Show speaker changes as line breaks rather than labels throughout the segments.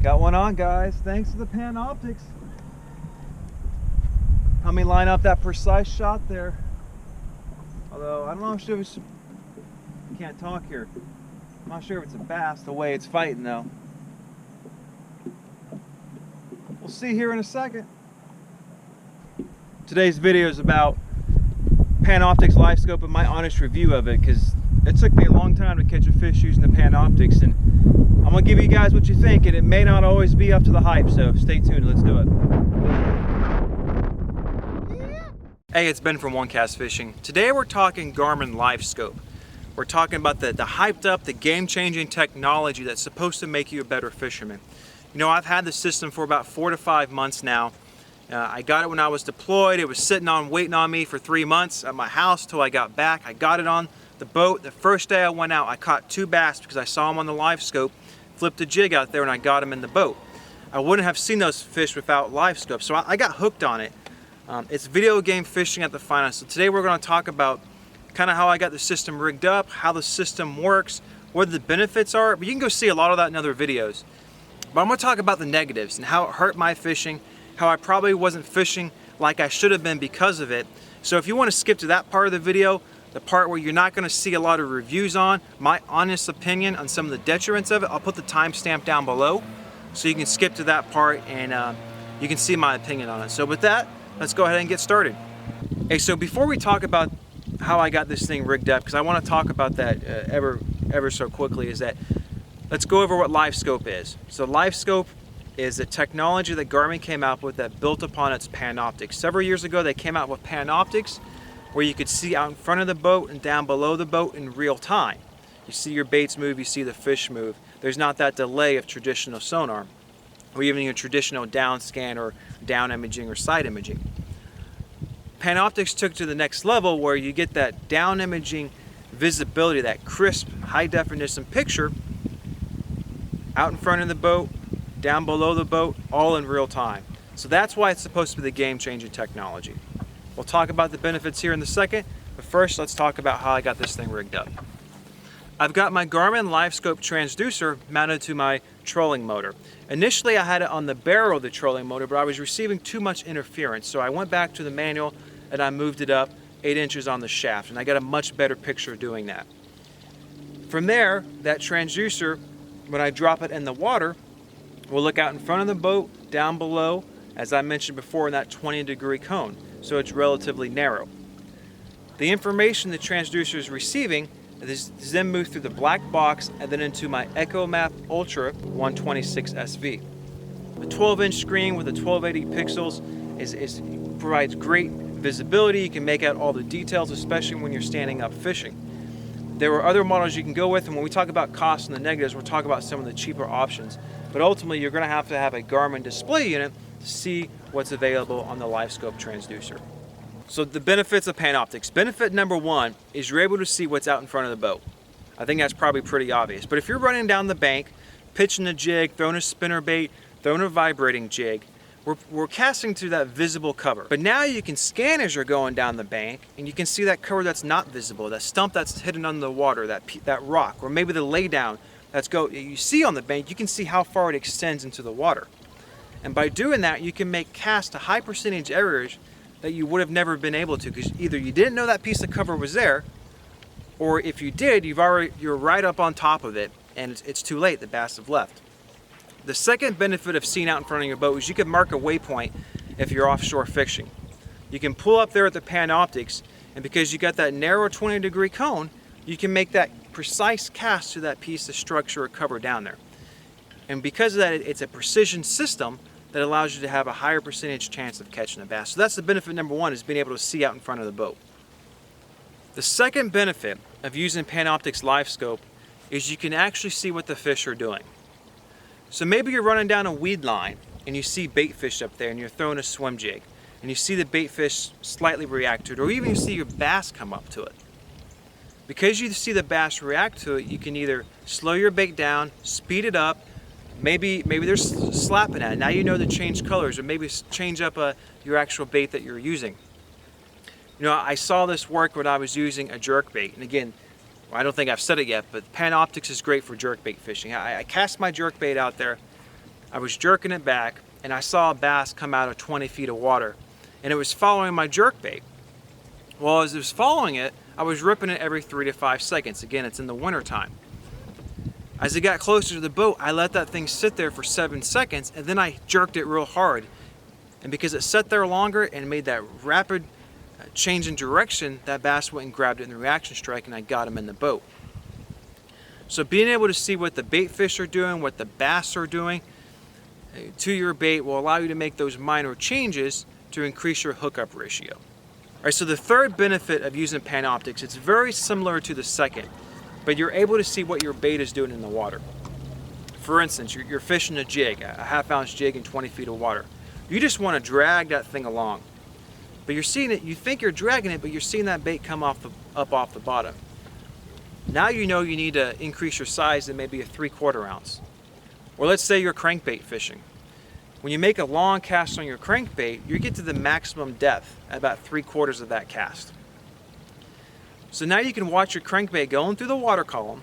Got one on, guys. Thanks to the Panoptix. Help me line up that precise shot there. Although I don't know if it's, can't talk here. I'm not sure if it's a bass the way it's fighting though. We'll see here in a second. Today's video is about Panoptix Livescope and my honest review of it, because it took me a long time to catch a fish using the Panoptix, and I'm gonna give you guys what you think, and it may not always be up to the hype, so stay tuned. Let's do it. Hey, it's Ben from One Cast Fishing. Today we're talking Garmin Livescope. We're talking about the hyped up, the game-changing technology that's supposed to make you a better fisherman. You know, I've had the system for about 4 to 5 months now. I got it when I was deployed. It was sitting on, waiting on me for 3 months at my house till I got back. I got it on the boat. The first day I went out, I caught 2 bass because I saw them on the Livescope, flipped a jig out there, and I got them in the boat. I wouldn't have seen those fish without Livescope, so I got hooked on it. It's video game fishing at the finest. So today we're going to talk about kind of how I got the system rigged up, how the system works, what the benefits are. But you can go see a lot of that in other videos. But I'm going to talk about the negatives and how it hurt my fishing, how I probably wasn't fishing like I should have been because of it. So if you want to skip to that part of the video, the part where you're not going to see a lot of reviews on, my honest opinion on some of the detriments of it, I'll put the timestamp down below so you can skip to that part and you can see my opinion on it. So with that, let's go ahead and get started. Hey, so before we talk about how I got this thing rigged up, because I want to talk about that ever so quickly, is that let's go over what Livescope is. So Livescope is a technology that Garmin came out with that built upon its Panoptix. Several years ago they came out with Panoptix, where you could see out in front of the boat and down below the boat in real time. You see your baits move, you see the fish move. There's not that delay of traditional sonar, or even your traditional down scan or down imaging or side imaging. Panoptix took it to the next level where you get that down imaging visibility, that crisp, high definition picture out in front of the boat, down below the boat, all in real time. So that's why it's supposed to be the game-changing technology. We'll talk about the benefits here in a second, but first let's talk about how I got this thing rigged up. I've got my Garmin Livescope transducer mounted to my trolling motor. Initially I had it on the barrel of the trolling motor, but I was receiving too much interference, so I went back to the manual and I moved it up 8 inches on the shaft, and I got a much better picture doing that. From there, that transducer, when I drop it in the water, will look out in front of the boat, down below, as I mentioned before, in that 20-degree cone, so it's relatively narrow. The information the transducer is receiving is then moved through the black box and then into my EchoMap Ultra 126 SV. The 12-inch screen with the 1280 pixels provides great visibility. You can make out all the details, especially when you're standing up fishing. There are other models you can go with, and when we talk about cost and the negatives, we'll talk about some of the cheaper options. But ultimately, you're going to have a Garmin display unit to see what's available on the Livescope transducer. So the benefits of Panoptix. Benefit number 1 is you're able to see what's out in front of the boat. I think that's probably pretty obvious. But if you're running down the bank, pitching a jig, throwing a spinner bait, throwing a vibrating jig, we're casting through that visible cover. But now you can scan as you're going down the bank, and you can see that cover that's not visible, that stump that's hidden under the water, that rock, or maybe the laydown you see on the bank. You can see how far it extends into the water. And by doing that, you can make casts to high percentage areas that you would have never been able to, because either you didn't know that piece of cover was there, or if you did, you're right up on top of it, and it's too late. The bass have left. The second benefit of seeing out in front of your boat is you can mark a waypoint if you're offshore fishing. You can pull up there at the Panoptix, and because you got that narrow 20-degree cone, you can make that precise cast to that piece of structure or cover down there. And because of that, it's a precision system that allows you to have a higher percentage chance of catching a bass. So that's the benefit number 1, is being able to see out in front of the boat. The second benefit of using Panoptix Livescope is you can actually see what the fish are doing. So maybe you're running down a weed line and you see bait fish up there and you're throwing a swim jig and you see the bait fish slightly react to it, or even you see your bass come up to it. Because you see the bass react to it, you can either slow your bait down, speed it up, maybe they're slapping at it. Now you know to change colors, or maybe change up your actual bait that you're using. You know, I saw this work when I was using a jerk bait, and again, I don't think I've said it yet, but Panoptix is great for jerkbait fishing. I cast my jerkbait out there, I was jerking it back and I saw a bass come out of 20 feet of water, and it was following my jerk bait. Well, as it was following it, I was ripping it every 3 to 5 seconds. Again, it's in the winter time. As it got closer to the boat, I let that thing sit there for 7 seconds, and then I jerked it real hard. And because it sat there longer and made that rapid change in direction, that bass went and grabbed it in the reaction strike, and I got him in the boat. So being able to see what the bait fish are doing, what the bass are doing to your bait will allow you to make those minor changes to increase your hookup ratio. All right, so the third benefit of using Panoptix, it's very similar to the second, but you're able to see what your bait is doing in the water. For instance, you're fishing a jig, a 1/2 ounce jig in 20 feet of water. You just want to drag that thing along, but you're seeing it, you think you're dragging it, but you're seeing that bait come up off the bottom. Now you know you need to increase your size to maybe a 3/4 ounce. Or let's say you're crankbait fishing. When you make a long cast on your crankbait, you get to the maximum depth at about 3/4 of that cast. So now you can watch your crankbait going through the water column,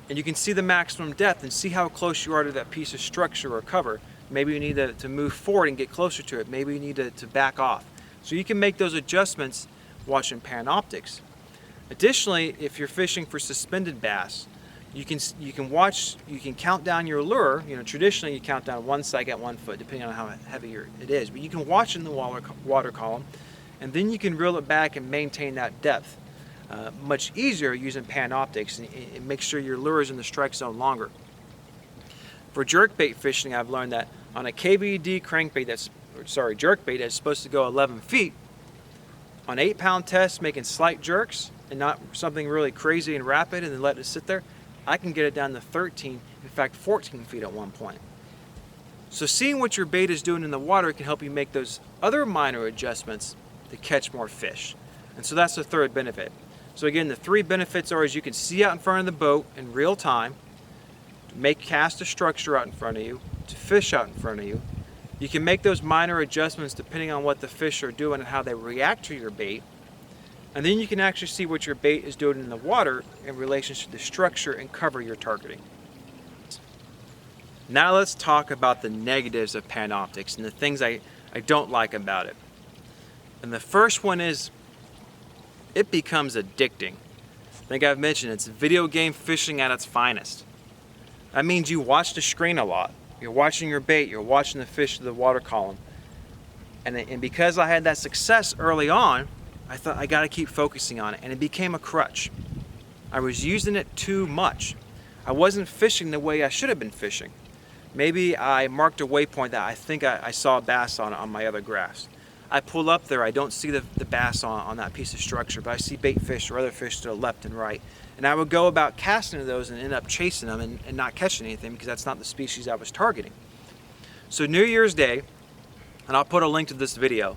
and you can see the maximum depth and see how close you are to that piece of structure or cover. Maybe you need to move forward and get closer to it. Maybe you need to back off. So you can make those adjustments watching Panoptix. Additionally, if you're fishing for suspended bass, you can count down your lure. You know, traditionally you count down 1 second, 1 foot, depending on how heavy it is. But you can watch in the water column, and then you can reel it back and maintain that depth. Much easier using Panoptix, and it makes sure your lure is in the strike zone longer. For jerkbait fishing, I've learned that on a KVD crankbait jerkbait that's supposed to go 11 feet, on 8-pound tests, making slight jerks and not something really crazy and rapid and then let it sit there, I can get it down to 13, in fact 14 feet at one point. So seeing what your bait is doing in the water can help you make those other minor adjustments to catch more fish. And so that's the third benefit. So again, the 3 benefits are: is you can see out in front of the boat in real time, to make cast a structure out in front of you, to fish out in front of you. You can make those minor adjustments depending on what the fish are doing and how they react to your bait. And then you can actually see what your bait is doing in the water in relation to the structure and cover you're targeting. Now let's talk about the negatives of Panoptix and the things I don't like about it. And the first one is it becomes addicting. I think I've mentioned it's video game fishing at its finest. That means you watch the screen a lot. You're watching your bait, you're watching the fish to the water column. And because I had that success early on, I thought I gotta keep focusing on it, and it became a crutch. I was using it too much. I wasn't fishing the way I should have been fishing. Maybe I marked a waypoint that I think I saw a bass on my other graphs. I pull up there, I don't see the bass on that piece of structure, but I see bait fish or other fish to the left and right. And I would go about casting those and end up chasing them and not catching anything because that's not the species I was targeting. So New Year's Day, and I'll put a link to this video,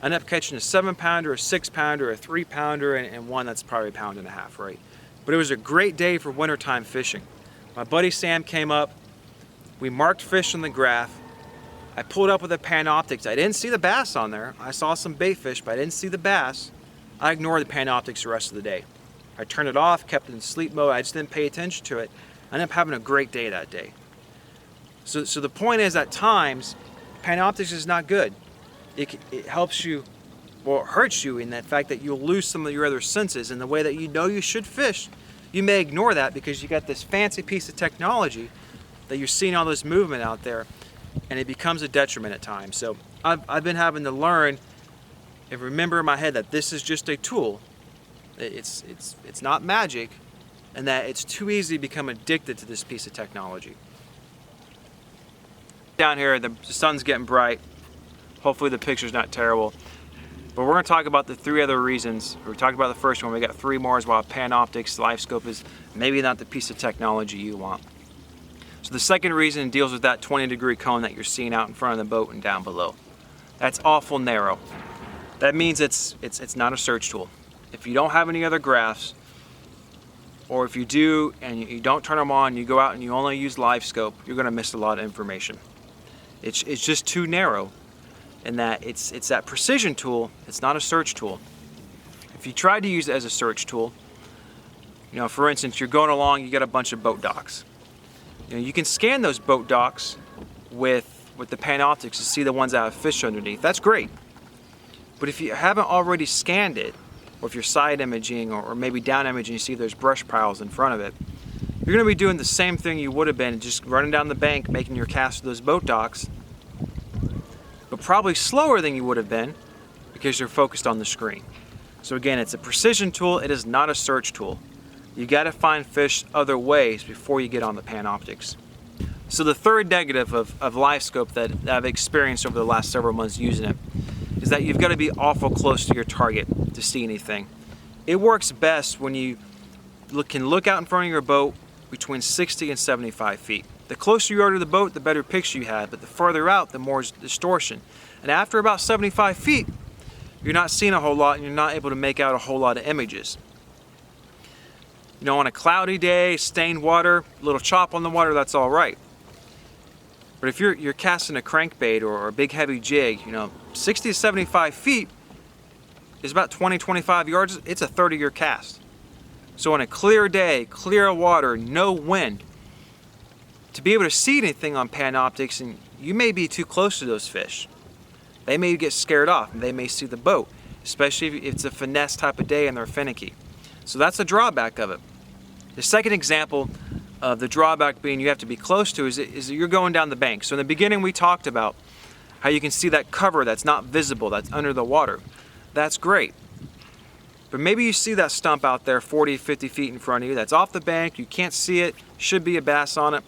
I ended up catching a 7-pounder, a 6-pounder, a 3-pounder, and one that's probably 1.5 pounds, right? But it was a great day for wintertime fishing. My buddy Sam came up, we marked fish on the graph. I pulled up with a Panoptix. I didn't see the bass on there. I saw some bait fish, but I didn't see the bass. I ignored the Panoptix the rest of the day. I turned it off, kept it in sleep mode. I just didn't pay attention to it. I ended up having a great day that day. So the point is, at times, Panoptix is not good. It helps you, well, it hurts you in the fact that you'll lose some of your other senses in the way that you know you should fish. You may ignore that because you got this fancy piece of technology that you're seeing all this movement out there, and it becomes a detriment at times. So I've been having to learn and remember in my head that this is just a tool. It's not magic, and that it's too easy to become addicted to this piece of technology. Down here, the sun's getting bright. Hopefully the picture's not terrible. But we're going to talk about the 3 other reasons. We talked about the first one. We got 3 more as well. Panoptix Livescope is maybe not the piece of technology you want. So the second reason deals with that 20-degree cone that you're seeing out in front of the boat and down below. That's awful narrow. That means it's not a search tool. If you don't have any other graphs, or if you do and you don't turn them on, you go out and you only use Livescope, you're going to miss a lot of information. It's just too narrow. And that it's that precision tool, it's not a search tool. If you tried to use it as a search tool, you know, for instance, you're going along, you got a bunch of boat docks. You know, you can scan those boat docks with the Panoptix to see the ones that have fish underneath. That's great. But if you haven't already scanned it, or if you're side imaging or maybe down imaging, you see there's brush piles in front of it, you're going to be doing the same thing you would have been just running down the bank, making your cast to those boat docks, but probably slower than you would have been because you're focused on the screen. So again, it's a precision tool. It is not a search tool. You got to find fish other ways before you get on the Panoptix. So the third negative of Livescope that I've experienced over the last several months using it is that you've got to be awful close to your target to see anything. It works best when you can look out in front of your boat between 60 and 75 feet. The closer you are to the boat, the better picture you have, but the farther out, the more distortion. And after about 75 feet, you're not seeing a whole lot and you're not able to make out a whole lot of images. You know, on a cloudy day, stained water, a little chop on the water, that's all right. But if you're casting a crankbait or a big heavy jig, you know, 60 to 75 feet is about 20-25 yards. It's a 30-year cast. So on a clear day, clear water, no wind, to be able to see anything on Panoptix, and you may be too close to those fish. They may get scared off and they may see the boat, especially if it's a finesse type of day and they're finicky. So that's a drawback of it. The second example of the drawback being you have to be close to is that you're going down the bank. So in the beginning we talked about how you can see that cover that's not visible, that's under the water. That's great. But maybe you see that stump out there 40, 50 feet in front of you that's off the bank, you can't see it, should be a bass on it.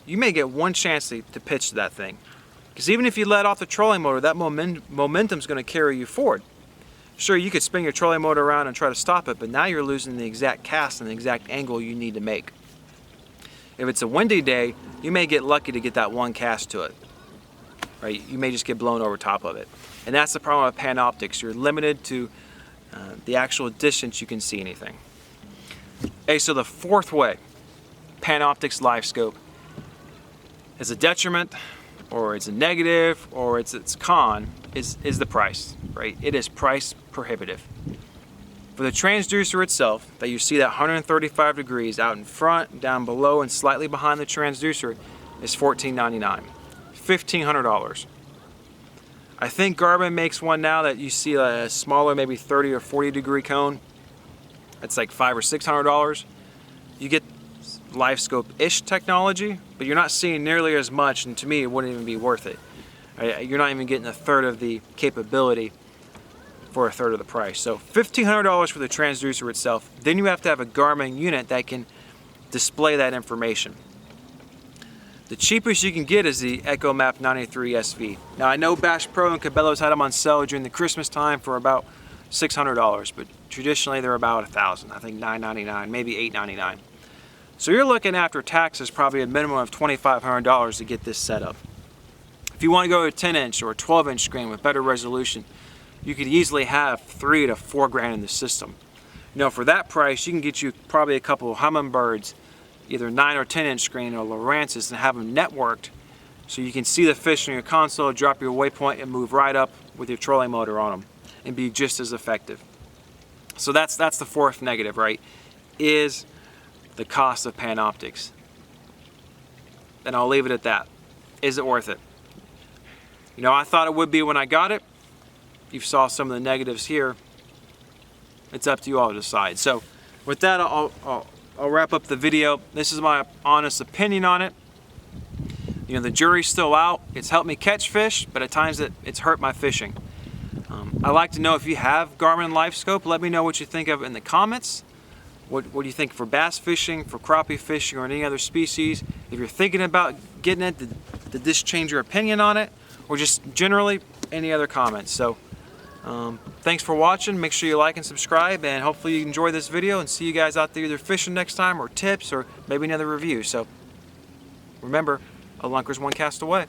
You may get one chance to pitch to that thing. Because even if you let off the trolling motor, that momentum's going to carry you forward. Sure, you could spin your trolling motor around and try to stop it, but now you're losing the exact cast and the exact angle you need to make. If it's a windy day, you may get lucky to get that one cast to it. Right? You may just get blown over top of it. And that's the problem with Panoptix. You're limited to the actual distance you can see anything. Okay, so the fourth way Panoptix Livescope is a detriment, or it's a negative, or it's con, is the price, right? It is price prohibitive. For the transducer itself, that you see that 135 degrees out in front, down below, and slightly behind the transducer, is $14.99, $1,500. I think Garmin makes one now that you see a smaller, maybe 30 or 40 degree cone. It's like $500 or $600. You get Livescope-ish technology, but you're not seeing nearly as much, and to me it wouldn't even be worth it. You're not even getting a third of the capability for a third of the price. So $1,500 for the transducer itself. Then you have to have a Garmin unit that can display that information. The cheapest you can get is the EchoMap 93 SV. Now I know Bass Pro and Cabela's had them on sale during the Christmas time for about $600, but traditionally they're about $1,000. I think $999, maybe $899. So you're looking after taxes probably a minimum of $2,500 to get this set up. If you want to go to a 10-inch or a 12-inch screen with better resolution, you could easily have $3 to $4 grand in the system. You know, for that price, you can get you probably a couple of Humminbirds, either 9 or 10-inch screen or Lowrances, and have them networked so you can see the fish on your console, drop your waypoint, and move right up with your trolling motor on them and be just as effective. So that's the fourth negative, right? Is the cost of Panoptix. And I'll leave it at that. Is it worth it? You know, I thought it would be when I got it. You saw some of the negatives here. It's up to you all to decide. So with that, I'll wrap up the video. This is my honest opinion on it. You know, the jury's still out. It's helped me catch fish, but at times it's hurt my fishing. I'd like to know if you have Garmin Livescope. Let me know what you think of it in the comments. What do you think for bass fishing, for crappie fishing, or any other species? If you're thinking about getting it, did this change your opinion on it? Or just generally, any other comments? So, thanks for watching. Make sure you like and subscribe, and hopefully you enjoy this video, and see you guys out there either fishing next time, or tips, or maybe another review. So, remember, a lunker's one cast away.